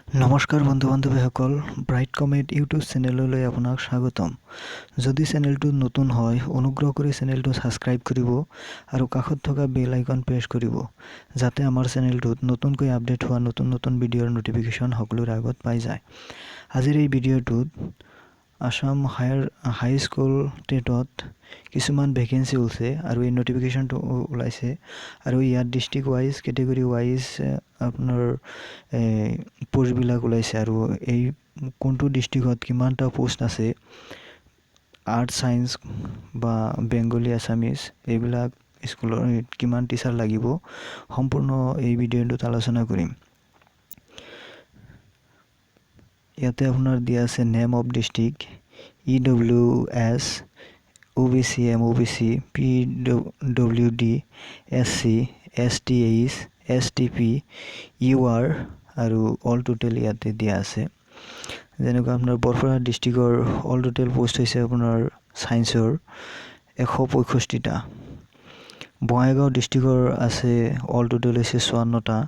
নমস্কাৰ বন্ধু-বান্ধৱীসকল, bright comment YouTube চেনেললৈ আপোনাক স্বাগতম। যদি চেনেলটো নতুন হয়, অনুগ্ৰহ কৰি চেনেলটো ছাবস্ক্ৰাইব কৰিব আৰু কাষত থকা বেল আইকন প্ৰেছ কৰিব, যাতে আমাৰ চেনেলটোত নতুনকৈ আপডেট হোৱা নতুন ভিডিঅ'ৰ নটিফিকেশ্যন সকলোৰে আগত পাই যায়। আজিৰ এই ভিডিঅ'টোত আসাম হাই স্কুল টেটত কিছুমান ভেকেঞ্চি ওলাইছে আৰু এই নটিফিকেশ্যনটো ওলাইছে আৰু ইয়াত ডিষ্ট্ৰিক্ট ৱাইজ কেটেগৰী ৱাইজ আপোনাৰ পোষ্টবিলাক ওলাইছে আৰু এই কোনটো ডিষ্ট্ৰিক্টত কিমানটা পোষ্ট আছে, আৰ্ট সায়েন্স বা বেংগলী আছামিজ এইবিলাক স্কুলৰ কিমান টিচাৰ লাগিব সম্পূৰ্ণ এই ভিডিঅ'টোত আলোচনা কৰিম। ইয়াতে আপোনাৰ দিয়া আছে name of district, EWS, OBC, MOBC, PWD, SC, STH, STP, UR আৰু অল টোটেল ইয়াতে দিয়া আছে। যেনেকৈ আপোনাৰ বৰপেটা ডিষ্ট্ৰিক্টৰ অল টোটেল পোষ্ট হৈছে আপোনাৰ ছায়েন্সৰ 165টা। বঙাইগাঁও ডিষ্ট্ৰিক্টৰ আছে অল টোটেল হৈছে 54টা।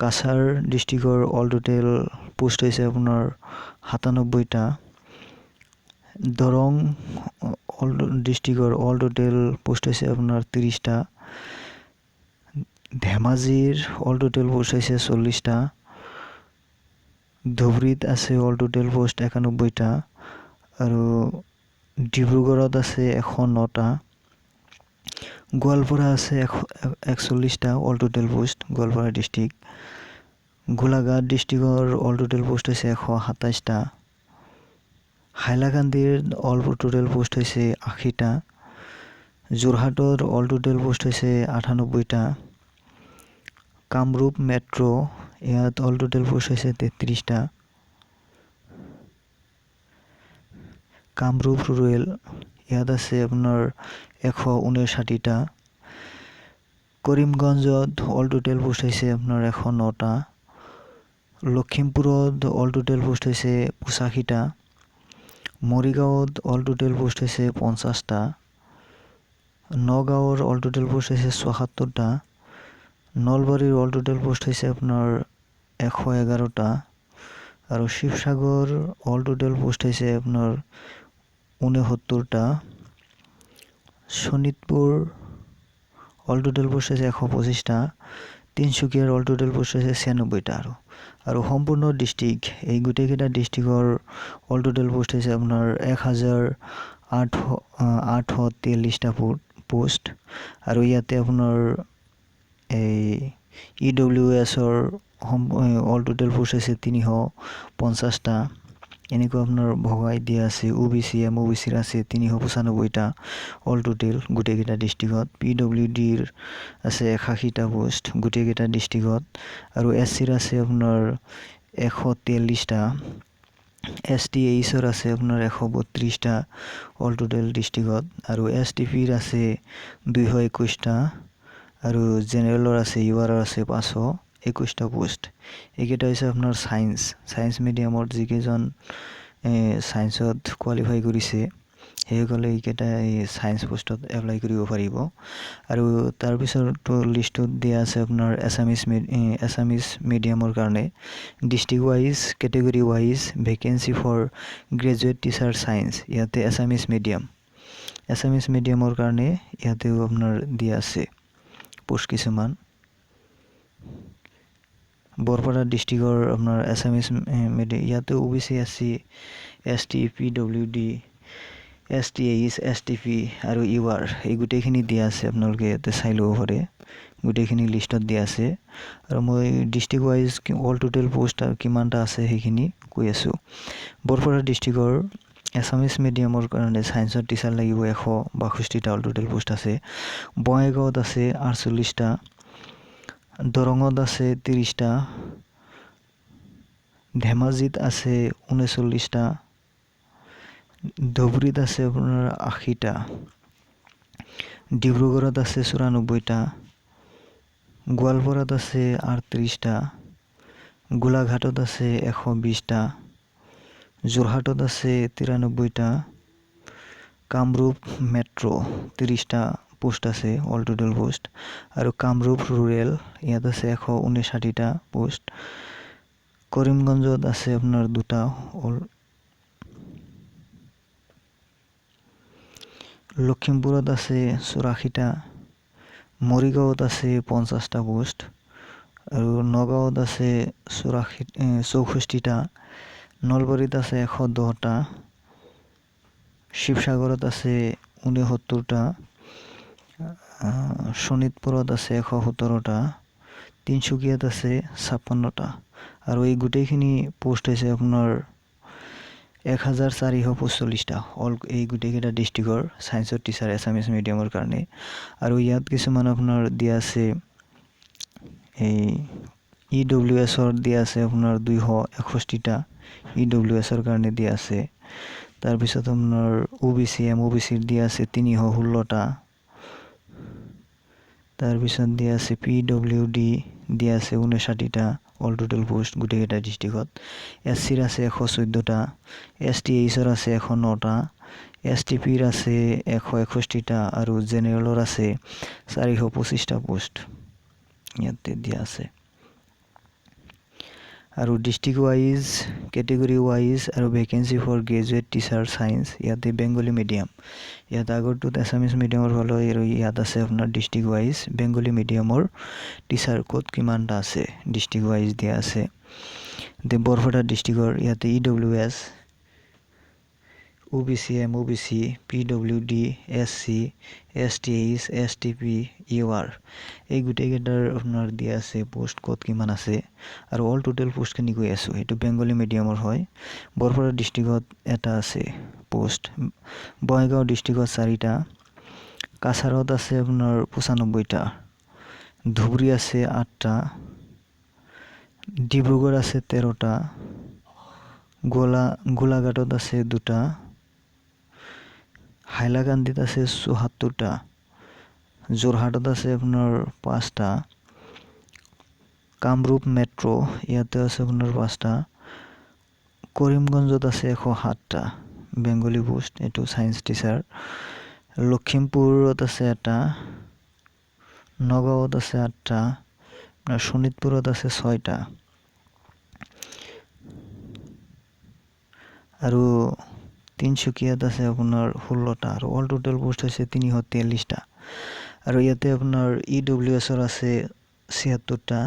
কাছাৰ ডিষ্ট্ৰিক্টৰ অল টোটেল পোষ্ট হৈছে আপোনাৰ 97টা। দৰং ডিষ্ট্ৰিক্টৰ অল টোটেল পোষ্ট হৈছে আপোনাৰ 30টা। ধেমাজিৰ অল টোটেল পোষ্ট হৈছে 40টা। ধুবুৰীত আছে অল টোটেল পোষ্ট 91টা আৰু ডিব্ৰুগড়ত আছে 109টা। গোৱালপাৰা আছে 41টা all total post, Goalpara district. Golaghat ডিষ্ট্ৰিক্টৰ অল টোটেল পোষ্ট হৈছে 127টা। হাইলাকান্দিৰ অল টোটেল পোষ্ট হৈছে 80টা। যোৰহাটৰ অল টোটেল পোষ্ট হৈছে 98টা। কামৰূপ মেট্ৰ' ইয়াত অল টোটেল পোষ্ট হৈছে 33টা। কামৰূপ ৰুৰেল ইয়াত আছে আপোনাৰ 159টা। কৰিমগঞ্জত অল টোটেল পোষ্ট হৈছে আপোনাৰ 109টা। লখিমপুৰত অল টোটেল পোষ্ট হৈছে 85টা। মৰিগাঁৱত অল টোটেল পোষ্ট হৈছে 50টা। নগাঁৱৰ অল টোটেল পোষ্ট হৈছে 74টা। নলবাৰীৰ অল টোটেল পোষ্ট হৈছে আপোনাৰ 111টা আৰু শিৱসাগৰ অল টোটেল পোষ্ট হৈছে আপোনাৰ 69টা। শোণিতপুৰ অল টোটেল পোষ্ট হৈছে 125টা। তিনিচুকীয়াৰ অল টোটেল পোষ্ট হৈছে 96টা আৰু সম্পূৰ্ণ ডিষ্ট্ৰিক্ট এই গোটেইকেইটা ডিষ্ট্ৰিক্টৰ অল টোটেল পোষ্ট হৈছে আপোনাৰ 1843টা পোষ্ট আৰু ইয়াতে আপোনাৰ এই EWSৰ অল টোটেল পোষ্ট হৈছে 350টা। এনেকুৱা আপোনাৰ ভগাই দিয়া আছে। OBC, MOBCৰ আছে 395টা অল টোটেল গোটেইকেইটা ডিষ্ট্ৰিক্টত। PWDৰ আছে 81টা পোষ্ট গোটেইকেইটা ডিষ্ট্ৰিক্টত আৰু SCৰ আছে আপোনাৰ 143টা। STHৰ আছে আপোনাৰ 132টা অল টোটেল ডিষ্ট্ৰিক্টত আৰু STPৰ আছে 221টা আৰু জেনেৰেলৰ আছে URৰ আছে 521টা পোষ্ট। এইকেইটা হৈছে আপোনাৰ ছায়েন্স মিডিয়ামত যিকেইজন ছায়েন্সত কোৱালিফাই কৰিছে সেইসকলে এইকেইটা ছায়েন্স পোষ্টত এপ্লাই কৰিব পাৰিব। আৰু তাৰপিছতো লিষ্টত দিয়া আছে আপোনাৰ এছামিছ মিডিয়ামৰ কাৰণে district wise category wise vacancy for graduate teacher science. ইয়াতে এছামিছ মিডিয়ামৰ কাৰণে ইয়াতেও আপোনাৰ দিয়া আছে পোষ্ট কিছুমান। বৰপেটা ডিষ্ট্ৰিক্টৰ আপোনাৰ এছামিছ মিডিয়াম ইয়াতে OBC, SC, ST, PWD, STH, STP আৰু UR এই গোটেইখিনি দিয়া আছে। আপোনালোকে ইয়াতে চাই ল'ব পাৰে, গোটেইখিনি লিষ্টত দিয়া আছে আৰু মই district wise all total post আৰু কিমানটা আছে সেইখিনি কৈ আছোঁ। বৰপেটা ডিষ্ট্ৰিক্টৰ এছামিছ মিডিয়ামৰ কাৰণে ছায়েন্সৰ টিচাৰ লাগিব 162টা অল টোটেল পোষ্ট আছে। বঙাইগাঁৱত আছে 48টা। দৰঙত আছে 30টা। ধেমাজিত আছে 39টা। ধুবুৰীত আছে আপোনাৰ 80টা। ডিব্ৰুগড়ত আছে 94টা। গোৱালপাৰাত আছে 38টা। গোলাঘাটত আছে 120টা। যোৰহাটত আছে 93টা। কামৰূপ মেট্ৰ' 30টা পোষ্ট আছে অল টোটেল পোষ্ট আৰু কামৰূপ ৰুৰেল ইয়াত আছে 159টা পোষ্ট। কৰিমগঞ্জত আছে আপোনাৰ 2টা লখিমপুৰত আছে 84টা মৰিগাঁৱত আছে 50টা পোষ্ট আৰু নগাঁৱত আছে 64টা নলবাৰীত আছে 110টা শিৱসাগৰত আছে 69টা শোণিতপুৰত আছে 117টা তিনচুকীয়াত আছে 56টা আৰু এই গোটেইখিনি পোষ্ট হৈছে আপোনাৰ 1445টা অল এই গোটেইকেইটা ডিষ্ট্ৰিক্টৰ সায়েন্সৰ টিচাৰ এছামিছ মিডিয়ামৰ কাৰণে আৰু ইয়াত কিছুমান আপোনাৰ দিয়া আছে এই EWSৰ দিয়া আছে আপোনাৰ 261টা EWSৰ কাৰণে দিয়া আছে তাৰপিছত আপোনাৰ OBC MOBCৰ দিয়া আছে 316টা তাৰপিছত দিয়া আছে PWD দিয়া আছে 59টা অল টোটাল পোষ্ট গোটেইকেইটা ডিষ্ট্ৰিক্টত SCৰ আছে 114টা STHৰ আছে 109টা STPৰ আছে 161টা আৰু জেনেৰেলৰ আছে 425টা পোষ্ট ইয়াতে দিয়া আছে আৰু ডিস্ট্ৰিক্ট ওয়াইজ ক্যাটেগৰি ওয়াইজ আৰু vacancy for graduate teacher science ইয়াতে বেংগলী মিডিয়াম ইয়াত আগৰটোত এছামিছ মিডিয়ামৰ হলো আৰু ইয়াত আছে আপোনাৰ ডিস্ট্ৰিক্ট ওয়াইজ বেংগলী মিডিয়ামৰ টিচাৰ কোড কিমানটা আছে ডিস্ট্ৰিক্ট ওয়াইজ দিয়া আছে বৰপেটা ডিস্ট্ৰিক্টৰ ইয়াতে EWS OBC MOBC PWD SC STH STP UR এই গোটেইকেইটাৰ আপোনাৰ দিয়া আছে পোষ্ট কোড কিমান আছে আৰু অল টোটাল পোষ্ট খিনি কৈ আছো এটো বেংগলী মিডিয়ামৰ হয় বৰপেটা ডিস্ট্ৰিক্টত এটা আছে পোষ্ট বঙাইগাঁও ডিস্ট্ৰিক্টত 4টা কাছাৰত আছে আপোনাৰ 95টা ধুবুৰী আছে 8টা ডিব্ৰুগড় আছে 13টা গোলাঘাটত আছে 2টা হাইলাকান্দিত আছে 74টা যোৰহাটত আছে আপোনাৰ 5টা কামৰূপ মেট্ৰো ইয়াতে আছে আপোনাৰ 5টা কৰিমগঞ্জত আছে 107টা বেংগলী পোষ্ট এটো সায়েন্স টিচাৰ লখিমপুৰত আছে এটা নগাঁৱত আছে 8টা শোণিতপুৰত আছে 6টা আৰু তিনচুকীয়াত আছে আপোনাৰ 16টা আৰু অল টোটাল পোষ্ট হৈছে 343টা আৰু ইয়াতে আপোনাৰ EWSৰ আছে 76টা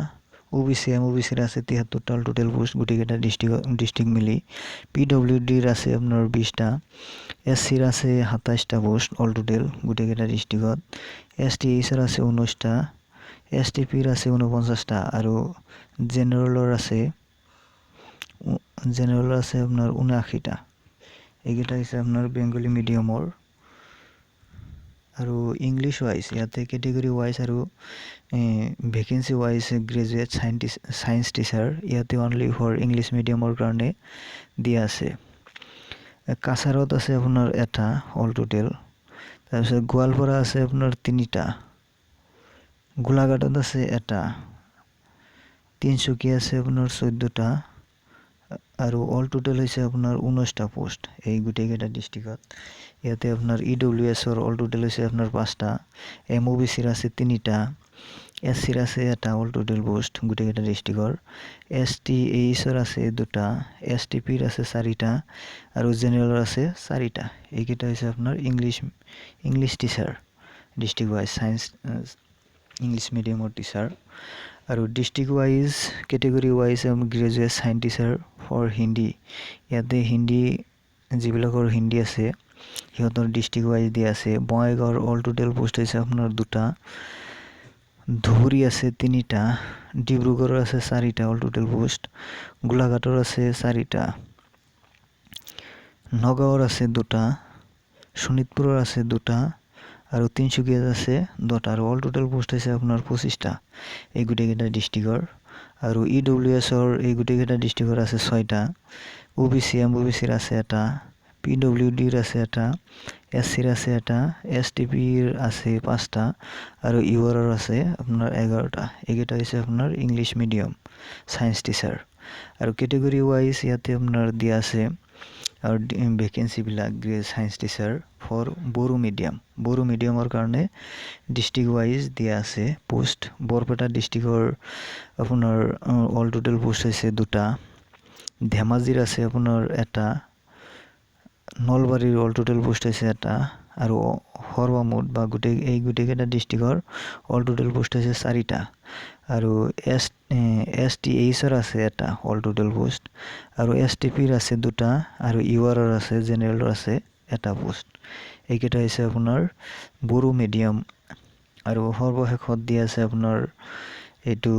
OBC MOBCৰ আছে 73টা অল টোটাল পোষ্ট গোটেইকেইটা ডিস্ট্ৰিক্ট মিলি PWDৰ আছে আপোনাৰ 20টা SCৰ আছে 27টা পোষ্ট অল টোটাল গোটেইকেইটা ডিস্ট্ৰিক্টত STHৰ আছে 19টা STPৰ আছে 49টা আৰু জেনেৰেলৰ আছে আপোনাৰ 79টা এইকেইটা হৈছে আপোনাৰ বেংগলী মিডিয়ামৰ আৰু ইংলিশ ওয়াইজ ইয়াতে ক্যাটেগৰি ওয়াইজ আৰু vacancy wise graduate science teacher ইয়াতে অনলি ফৰ ইংলিশ মিডিয়ামৰ কাৰণে দিয়া আছে কাছাৰত আছে আপোনাৰ এটা অল টোটাল তাৰপিছত গোৱালপাৰা আছে আপোনাৰ 3টা গোলাঘাটত আছে এটা তিনচুকীয়া আছে আপোনাৰ 14টা আৰু অল টোটাল হৈছে আপোনাৰ 19টা পোষ্ট এই গোটেইকেইটা ডিস্ট্ৰিক্টত ইয়াতে আপোনাৰ EWSৰ অল টোটাল হৈছে আপোনাৰ 5টা MOBCৰ আছে 3টা SCৰ আছে এটা অল টোটাল পোষ্ট গোটেইকেইটা ডিস্ট্ৰিক্টৰ STHৰ আছে 2টা STPৰ আছে 4টা আৰু জেনেৰেলৰ আছে 4টা এইকেইটা হৈছে আপোনাৰ English teacher district wise science English মিডিয়ামৰ টিচাৰ আৰু district wise category wise graduate science teacher for Hindi ইয়াতে হিন্দী যিবিলাকৰ হিন্দী আছে সিহঁতৰ ডিস্ট্ৰিক্ট ওয়াইজ দিয়া আছে বঙাইগাঁৱৰ অল টোটাল পোষ্ট হৈছে আপোনাৰ 2টা ধুবুৰী আছে 3টা ডিব্ৰুগড়ৰ আছে 4টা অল টোটাল পোষ্ট গোলাঘাটৰ আছে 4টা নগাঁৱৰ আছে 2টা শোণিতপুৰৰ আছে 2টা আৰু তিনচুকীয়াত আছে 2টা আৰু অল টোটাল পোষ্ট হৈছে আপোনাৰ 25টা এই গোটেইকেইটা ডিস্ট্ৰিক্টৰ আৰু EWSৰ এই গোটেইকেইটা ডিস্ট্ৰিক্টৰ আছে 6টা OBC MOBCৰ আছে এটা PWDৰ আছে এটা SCৰ আছে এটা STPৰ আছে 5টা আৰু URৰ আছে আপোনাৰ 11টা এইকেইটা হৈছে আপোনাৰ ইংলিশ মিডিয়াম সায়েন্স টিচাৰ আৰু ক্যাটেগৰি ওয়াইজ ইয়াতে আপোনাৰ দিয়া আছে আৰু ভ্যাকেন্সি বিলাক সায়েন্স টিচাৰ ফৰ বড়ো মিডিয়ামৰ কাৰণে ডিস্ট্ৰিক্ট ওয়াইজ দিয়া আছে পোষ্ট বৰপেটা ডিস্ট্ৰিক্টৰ আপোনাৰ অল টোটাল পোষ্ট হৈছে 2টা ধেমাজিৰ আছে আপোনাৰ এটা, নলবাৰীৰ অল টোটেল পোষ্ট আছে এটা, আৰু সৰ্বমুঠ বা গোটেইকেইটা ডিষ্ট্ৰিক্টৰ অল টোটেল পোষ্ট আছে 4টা, আৰু STHৰ আছে এটা অল টোটেল পোষ্ট, আৰু STPৰ আছে 2টা, আৰু URৰ আছে জেনেৰেলৰ আছে এটা পোষ্ট। এইকেইটা হৈছে আপোনাৰ বড়ো মিডিয়াম। আৰু সৰ্বশেষত দিয়া আছে আপোনাৰ এইটো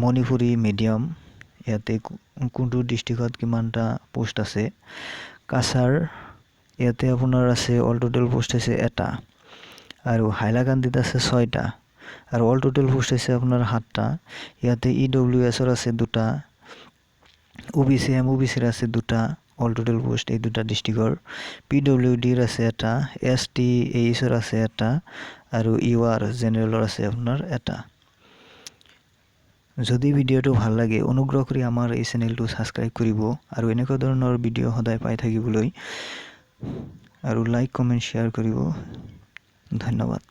মণিপুৰী মিডিয়াম। ইয়াতে কোনটো ডিষ্ট্ৰিক্টত কিমানটা পোষ্ট আছে। কাছাৰ ইয়াতে আপোনাৰ আছে অল টোটেল পোষ্ট আছে এটা, আৰু হাইলাকান্দিত আছে 6টা, আৰু অল টোটেল পোষ্ট আছে আপোনাৰ 7টা। ইয়াতে EWSৰ আছে 2টা, OBCৰ আছে 2টা অল টোটেল পোষ্ট এই 2টা ডিষ্ট্ৰিক্টৰ। PWDৰ আছে এটা, STHৰ আছে এটা, আৰু UR জেনেৰেলৰ আছে আপোনাৰ এটা। যদি ভিডিঅ'টো ভাল লাগে অনুগ্ৰহ কৰি আমাৰ এই চেনেলটো ছাবস্ক্ৰাইব কৰিব, আৰু এনেকুৱা ধৰণৰ ভিডিঅ' সদায় পাই থাকিবলৈ আৰু লাইক কমেণ্ট শ্বেয়াৰ কৰিব। ধন্যবাদ।